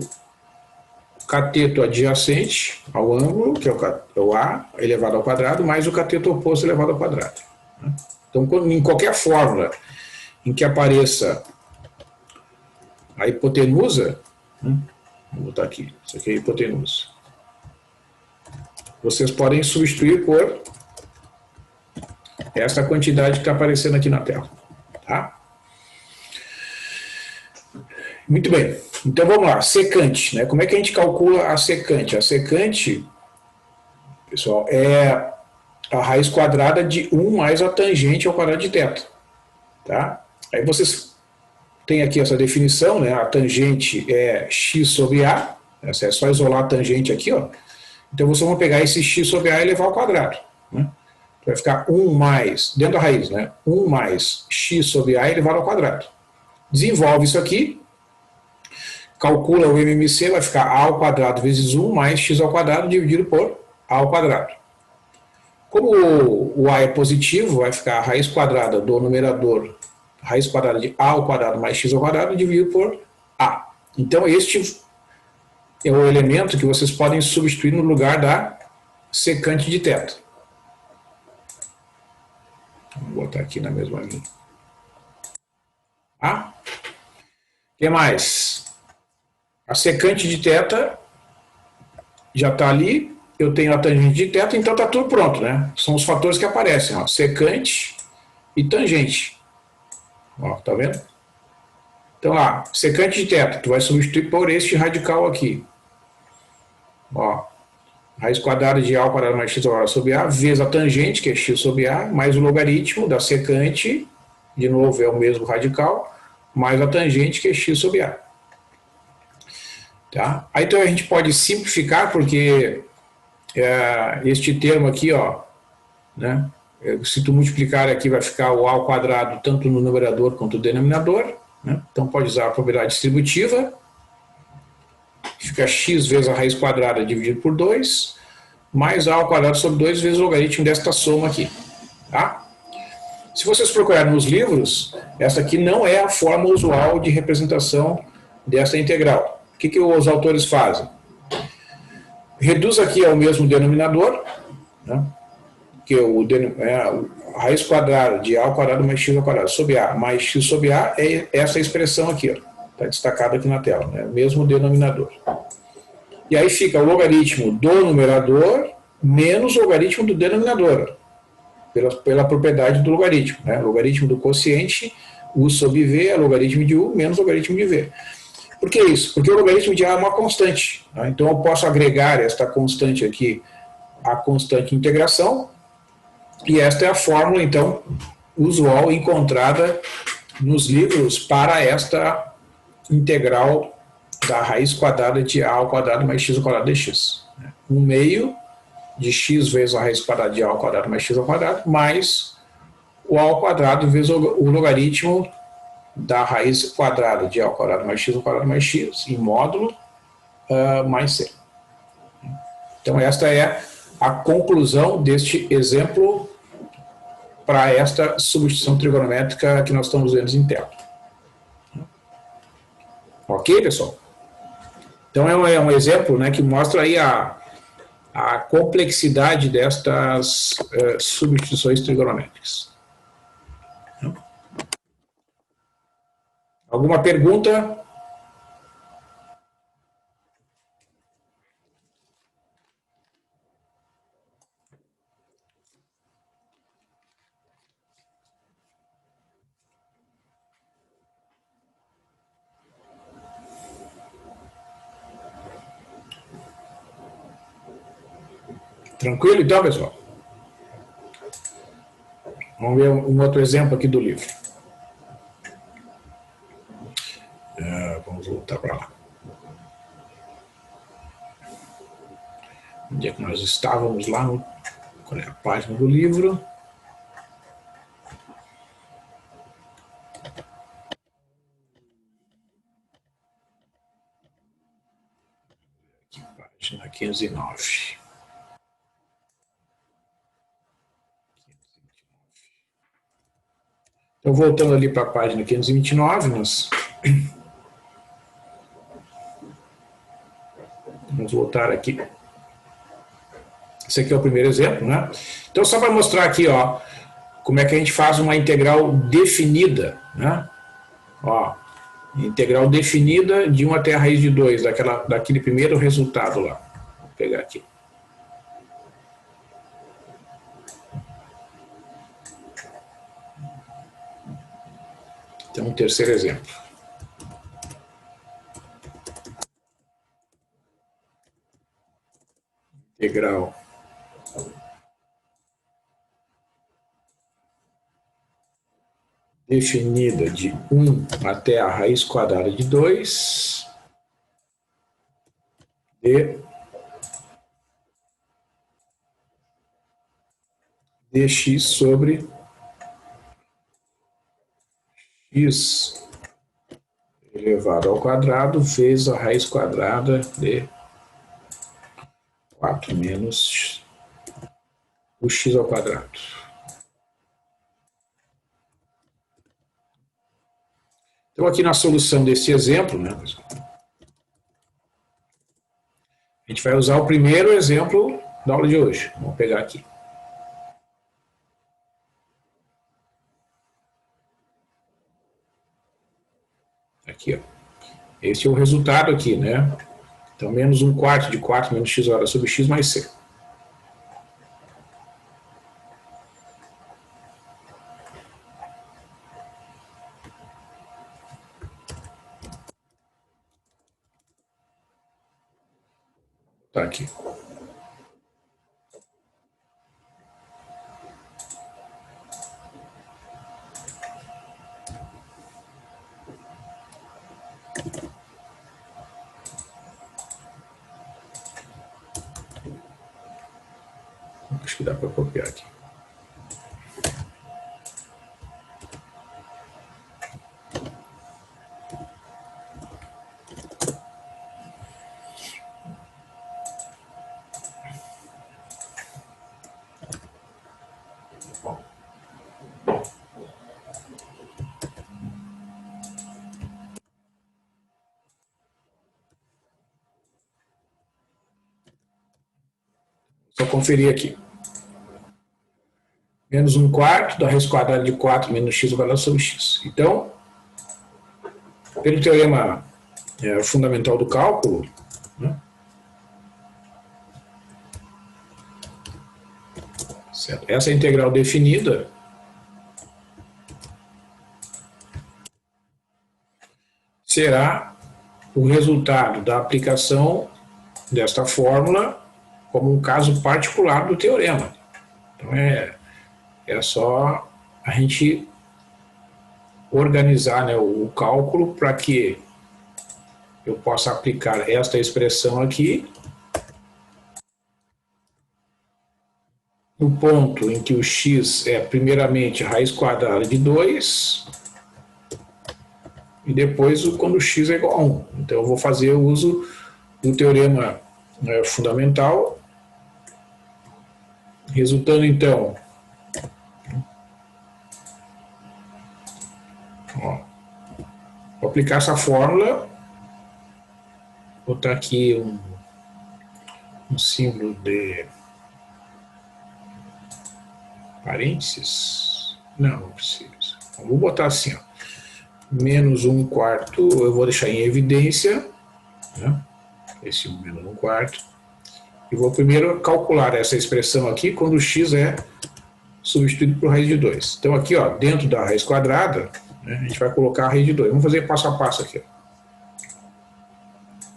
cateto adjacente ao ângulo, que é o A elevado ao quadrado, mais o cateto oposto elevado ao quadrado. Né? Então, em qualquer fórmula em que apareça a hipotenusa, né, vou botar aqui, isso aqui é a hipotenusa, vocês podem substituir por essa quantidade que está aparecendo aqui na tela. Tá? Muito bem. Então, vamos lá. Secante. Né? Como é que a gente calcula a secante? A secante, pessoal, é a raiz quadrada de 1 mais a tangente ao quadrado de θ. Tá? Aí vocês têm aqui essa definição, né? A tangente é x sobre a. Essa é só isolar a tangente aqui, ó. Então, vocês vão pegar esse x sobre a e levar ao quadrado. Né? Vai ficar 1 mais, dentro da raiz, né? 1 mais x sobre a elevado ao quadrado. Desenvolve isso aqui, calcula o MMC, vai ficar a ao quadrado vezes 1 mais x ao quadrado dividido por a ao quadrado. Como o a é positivo, vai ficar a raiz quadrada do numerador, raiz quadrada de a ao quadrado mais x ao quadrado dividido por a. Então, este é o elemento que vocês podem substituir no lugar da secante de θ. Vou botar aqui na mesma linha. Ah? O que mais? A secante de θ já está ali. Eu tenho a tangente de θ, então está tudo pronto, né? São os fatores que aparecem, ó, secante e tangente. Ó, tá vendo? Então, lá, secante de θ, tu vai substituir por este radical aqui. Ó, raiz quadrada de a ao quadrado mais x ao quadrado sobre a, vezes a tangente, que é x sobre a, mais o logaritmo da secante, de novo é o mesmo radical, mais a tangente, que é x sobre a. Tá? Aí então a gente pode simplificar, porque este termo aqui, ó, né, se tu multiplicar aqui vai ficar o a ao quadrado tanto no numerador quanto no denominador, né? Então pode usar a propriedade distributiva, fica x vezes a raiz quadrada dividido por 2, mais a ao quadrado sobre 2 vezes o logaritmo desta soma aqui. Tá? Se vocês procurarem nos livros, essa aqui não é a forma usual de representação dessa integral. O que os autores fazem? Reduz aqui ao mesmo denominador, né? Que a raiz quadrada de a ao quadrado mais x ao quadrado sobre a mais x sobre a é essa expressão aqui, está destacada aqui na tela, né? Mesmo denominador. E aí fica o logaritmo do numerador menos o logaritmo do denominador, pela propriedade do logaritmo, né? Logaritmo do quociente, u sobre v é logaritmo de u menos logaritmo de v. Por que isso? Porque o logaritmo de a é uma constante, né? Então eu posso agregar esta constante aqui à constante de integração, e esta é a fórmula, então, usual encontrada nos livros para esta integral da raiz quadrada de a ao quadrado mais x ao quadrado dx. 1/2 de x vezes a raiz quadrada de a ao quadrado mais x ao quadrado, mais o a ao quadrado vezes o logaritmo da raiz quadrada de a ao quadrado mais x ao quadrado mais x, em módulo, mais c. Então, esta é a conclusão deste exemplo para esta substituição trigonométrica que nós estamos vendo em tela. Ok, pessoal? Então, é um exemplo, né, que mostra aí a complexidade destas substituições trigonométricas. Alguma pergunta? Tranquilo então, pessoal? Vamos ver um outro exemplo aqui do livro. Vamos voltar para lá. Onde é que nós estávamos lá? Qual é a página do livro? Aqui, página 509. Então, voltando ali para a página 529, nós vamos voltar aqui. Esse aqui é o primeiro exemplo, né? Então, só para mostrar aqui, ó, como é que a gente faz uma integral definida, né? Ó, integral definida de 1 até a raiz de 2, daquele primeiro resultado lá. Vou pegar aqui. Então, um terceiro exemplo. Integral definida de 1 até a raiz quadrada de 2 de dx sobre x elevado ao quadrado vezes a raiz quadrada de 4 menos o x ao quadrado. Então, aqui na solução desse exemplo, né, a gente vai usar o primeiro exemplo da aula de hoje. Vamos pegar aqui. Aqui, ó. Esse é o resultado aqui, né? Então, menos 1/4 de 4 menos x horas sobre x mais c. Tá aqui. Acho que dá para copiar aqui. Só conferir aqui. Menos 1/4 da raiz quadrada de 4 menos x ao quadrado sobre x. Então, pelo teorema fundamental do cálculo, né, certo? Essa integral definida será o resultado da aplicação desta fórmula como um caso particular do teorema. Então, é só a gente organizar, né, o cálculo para que eu possa aplicar esta expressão aqui no ponto em que o x é primeiramente raiz quadrada de 2 e depois quando o x é igual a 1. Então eu vou fazer o uso do teorema fundamental, resultando então, ó, vou aplicar essa fórmula, vou botar aqui um símbolo de parênteses, não precisa, vou botar assim, ó, menos 1/4, eu vou deixar em evidência, né, esse menos 1/4, e vou primeiro calcular essa expressão aqui quando o x é substituído por raiz de 2. Então aqui, ó, dentro da raiz quadrada, né, a gente vai colocar a raiz de 2. Vamos fazer passo a passo aqui, ó.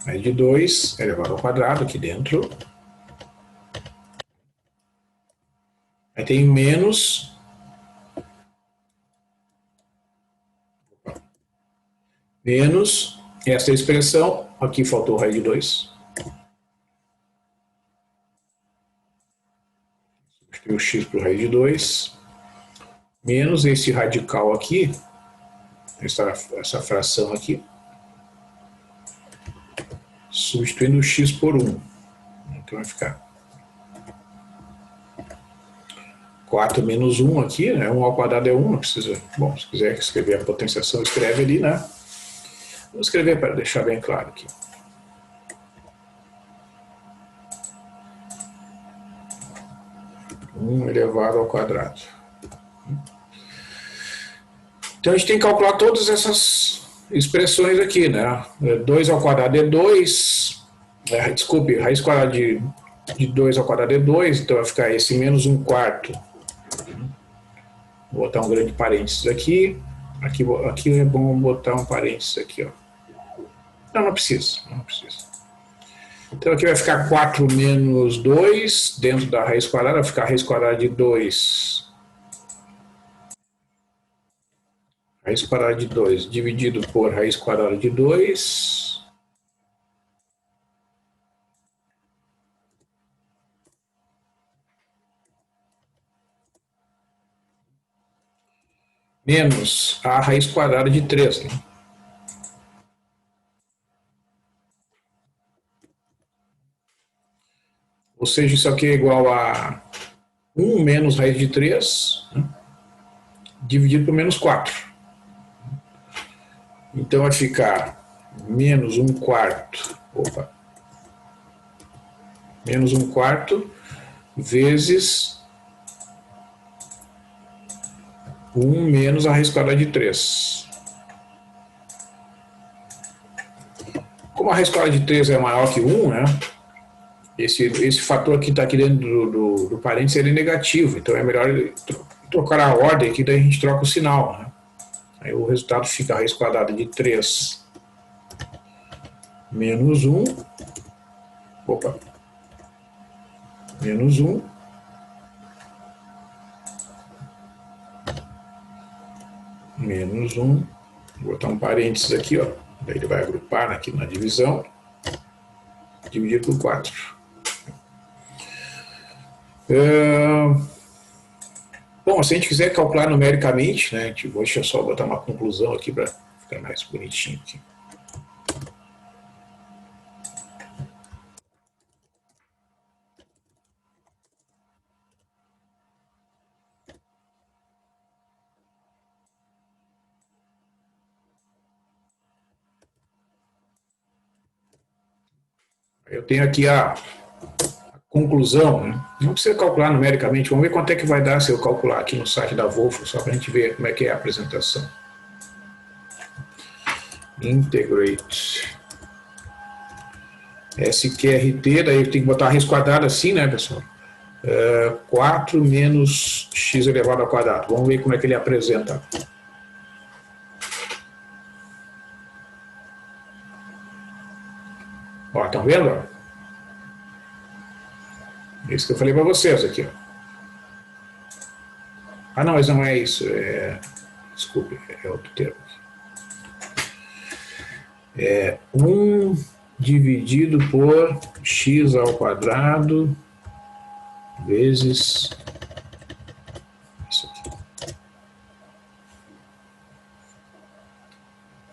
Raiz de 2 elevado ao quadrado aqui dentro. Aí tem menos essa expressão, aqui faltou raiz de 2. Substituir o x por raiz de 2. Menos esse radical aqui, essa fração aqui, substituindo o x por 1. Então vai ficar 4 menos 1 aqui, né? 1 ao quadrado é 1, não precisa... Bom, se quiser escrever a potenciação, escreve ali, né? Vou escrever para deixar bem claro aqui. 1 elevado ao quadrado. Então a gente tem que calcular todas essas expressões aqui, né? 2 ao quadrado é 2, desculpe, raiz quadrada de 2 ao quadrado é 2, então vai ficar esse menos 1/4. Vou botar um grande parênteses aqui. Aqui é bom botar um parênteses aqui, ó. Não precisa. Então aqui vai ficar 4 menos 2, dentro da raiz quadrada, vai ficar a raiz quadrada de 2. Raiz quadrada de 2 dividido por raiz quadrada de 2. Menos a raiz quadrada de 3. Né? seja, isso aqui é igual a 1 menos raiz de 3, né, dividido por menos 4. Então vai ficar menos 1/4, menos 1/4 vezes 1 menos a raiz quadrada de 3. Como a raiz quadrada de 3 é maior que 1, né? Esse fator que está aqui dentro do parênteses ele é negativo, então é melhor trocar a ordem aqui, daí a gente troca o sinal, né? Aí o resultado fica a raiz quadrada de 3 menos 1, menos 1, menos 1, vou botar um parênteses aqui, ó, daí ele vai agrupar aqui na divisão, dividido por 4. Bom, se a gente quiser calcular numericamente, né, deixa eu só botar uma conclusão aqui para ficar mais bonitinho aqui. Eu tenho aqui a conclusão, né? Não precisa calcular numericamente, vamos ver quanto é que vai dar se eu calcular aqui no site da Wolfram, só para a gente ver como é que é a apresentação. Integrate SQRT, daí eu tenho que botar a raiz quadrada assim, né, pessoal? 4 menos x elevado ao quadrado. Vamos ver como é que ele apresenta. Ó, estão vendo? Isso que eu falei para vocês aqui, ó. Ah, não, mas não é isso. Desculpe, é outro termo. 1 dividido por x ao quadrado vezes isso aqui.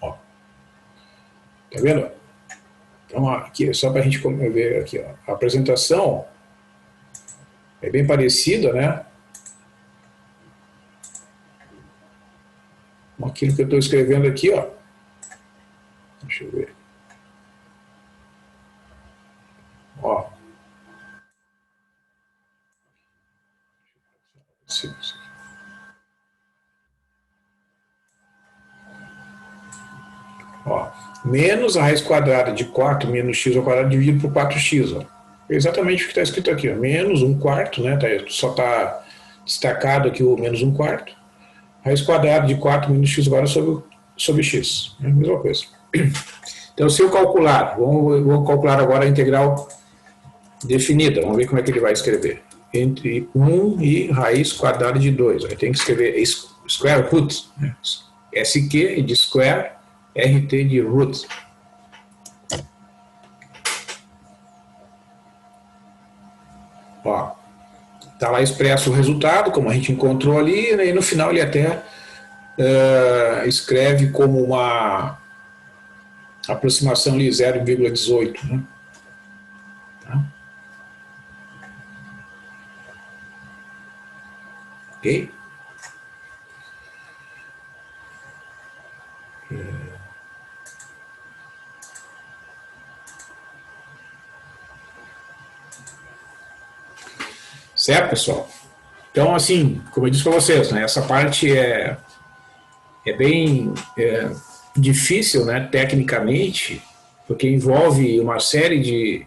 Ó. Tá vendo? Então, aqui, só para a gente ver aqui, ó. A apresentação é bem parecida, né? Com aquilo que eu estou escrevendo aqui, ó. Deixa eu ver. Ó. Ó. Menos a raiz quadrada de 4 menos x ao quadrado dividido por 4x, ó. É exatamente o que está escrito aqui, ó. Menos 1/4, né? Só está destacado aqui o menos 1/4. Raiz quadrada de 4 menos x agora sobre x. É a mesma coisa. Então, se eu calcular, vou calcular agora a integral definida. Vamos ver como é que ele vai escrever. Entre 1 e raiz quadrada de 2. Aí tem que escrever square root. Né? SQ de square, RT de root. Ó, tá lá expresso o resultado, como a gente encontrou ali, né, e no final ele até escreve como uma aproximação ali 0,18, né? Tá? Ok? Certo, pessoal? Então, assim, como eu disse para vocês, né, essa parte é bem difícil, né, tecnicamente, porque envolve uma série de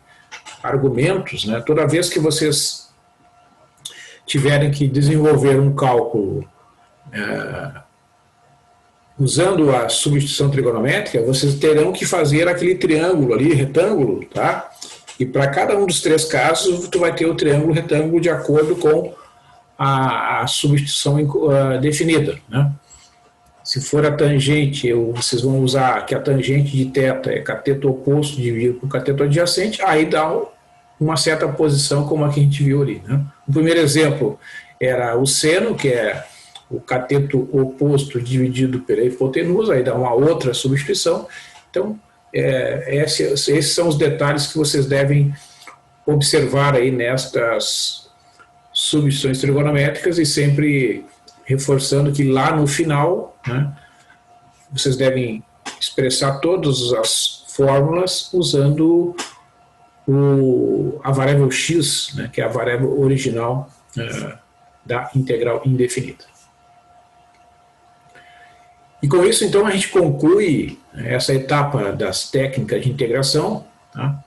argumentos, né? Toda vez que vocês tiverem que desenvolver um cálculo usando a substituição trigonométrica, vocês terão que fazer aquele triângulo ali, retângulo, tá? E para cada um dos 3 casos, tu vai ter o triângulo retângulo de acordo com a substituição definida, né? Se for a tangente, vocês vão usar que a tangente de θ é cateto oposto dividido por cateto adjacente, aí dá uma certa posição como a que a gente viu ali, né? O primeiro exemplo era o seno, que é o cateto oposto dividido pela hipotenusa, aí dá uma outra substituição. Então, esses são os detalhes que vocês devem observar aí nestas substituições trigonométricas e sempre reforçando que lá no final, né, vocês devem expressar todas as fórmulas usando a variável x, né, que é a variável original da integral indefinida. E com isso, então, a gente conclui essa etapa das técnicas de integração, tá?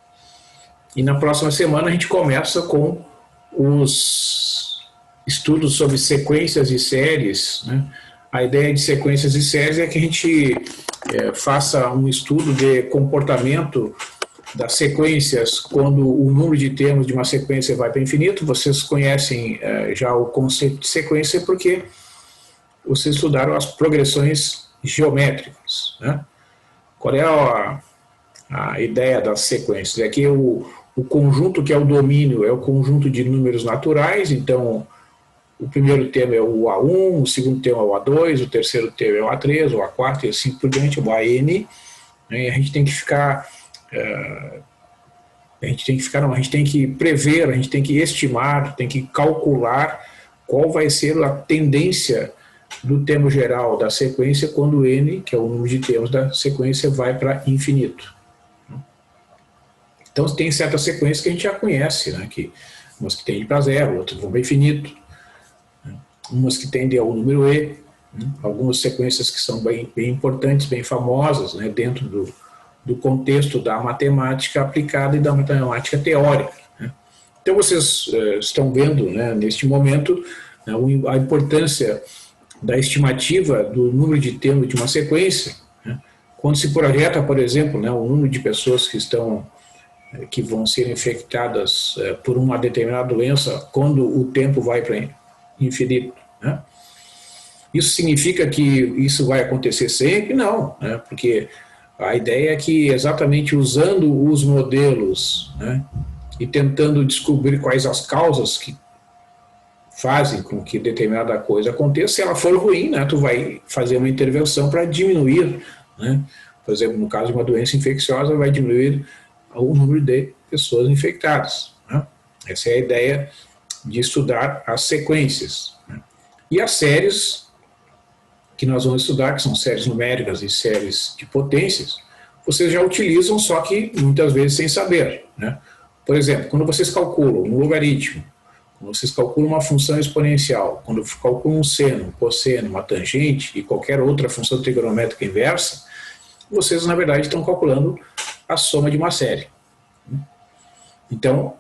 E na próxima semana a gente começa com os estudos sobre sequências e séries, né? A ideia de sequências e séries é que a gente faça um estudo de comportamento das sequências quando o número de termos de uma sequência vai para infinito. Vocês conhecem já o conceito de sequência porque vocês estudaram as progressões geométricas, né? Qual é a ideia das sequências? É que o conjunto que é o domínio é o conjunto de números naturais, então o primeiro termo é o A1, o segundo termo é o A2, o terceiro termo é o A3, o A4 e assim por diante, o AN. A gente tem que ficar... a gente tem que prever, a gente tem que estimar, tem que calcular qual vai ser a tendência do termo geral da sequência quando n, que é o número de termos da sequência, vai para infinito. Então tem certas sequências que a gente já conhece, né, que umas que tendem para zero, outras vão para infinito, né, umas que tendem ao número e, né, algumas sequências que são bem importantes, bem famosas, né, dentro do contexto da matemática aplicada e da matemática teórica, né. Então vocês estão vendo, né, neste momento, né, a importância da estimativa do número de termos de uma sequência, né, quando se projeta, por exemplo, né, o número de pessoas que vão ser infectadas por uma determinada doença quando o tempo vai para infinito, né. Isso significa que isso vai acontecer sempre? Não, né, porque a ideia é que exatamente usando os modelos, né, e tentando descobrir quais as causas que fazem com que determinada coisa aconteça, se ela for ruim, né, tu vai fazer uma intervenção para diminuir, né, por exemplo, no caso de uma doença infecciosa, vai diminuir o número de pessoas infectadas, né. Essa é a ideia de estudar as sequências, né. E as séries que nós vamos estudar, que são séries numéricas e séries de potências, vocês já utilizam, só que muitas vezes sem saber, né. Por exemplo, quando vocês calculam um logaritmo, quando vocês calculam uma função exponencial, quando calculam um seno, um cosseno, uma tangente e qualquer outra função trigonométrica inversa, vocês, na verdade, estão calculando a soma de uma série. Então,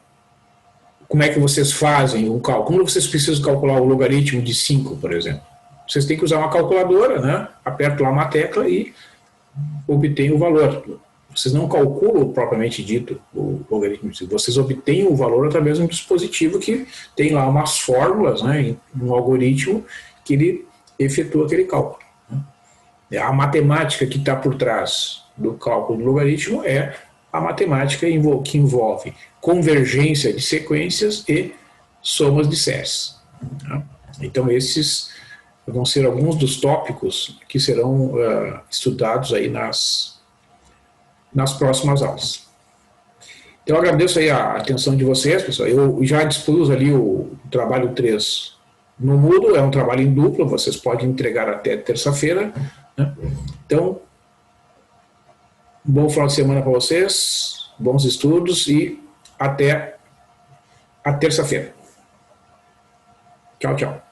como é que vocês fazem um cálculo? Como vocês precisam calcular o logaritmo de 5, por exemplo? Vocês têm que usar uma calculadora, né? Apertam lá uma tecla e obtêm o valor. Vocês não calculam propriamente dito o logaritmo, vocês obtêm o valor através de um dispositivo que tem lá umas fórmulas, né, um algoritmo que ele efetua aquele cálculo, né. A matemática que está por trás do cálculo do logaritmo é a matemática que envolve convergência de sequências e somas de séries, né. Então esses vão ser alguns dos tópicos que serão estudados aí nas próximas aulas. Então eu agradeço aí a atenção de vocês, pessoal. Eu já dispus ali o trabalho 3 no Moodle, é um trabalho em dupla, vocês podem entregar até terça-feira, né? Então, bom final de semana para vocês, bons estudos e até a terça-feira. Tchau, tchau.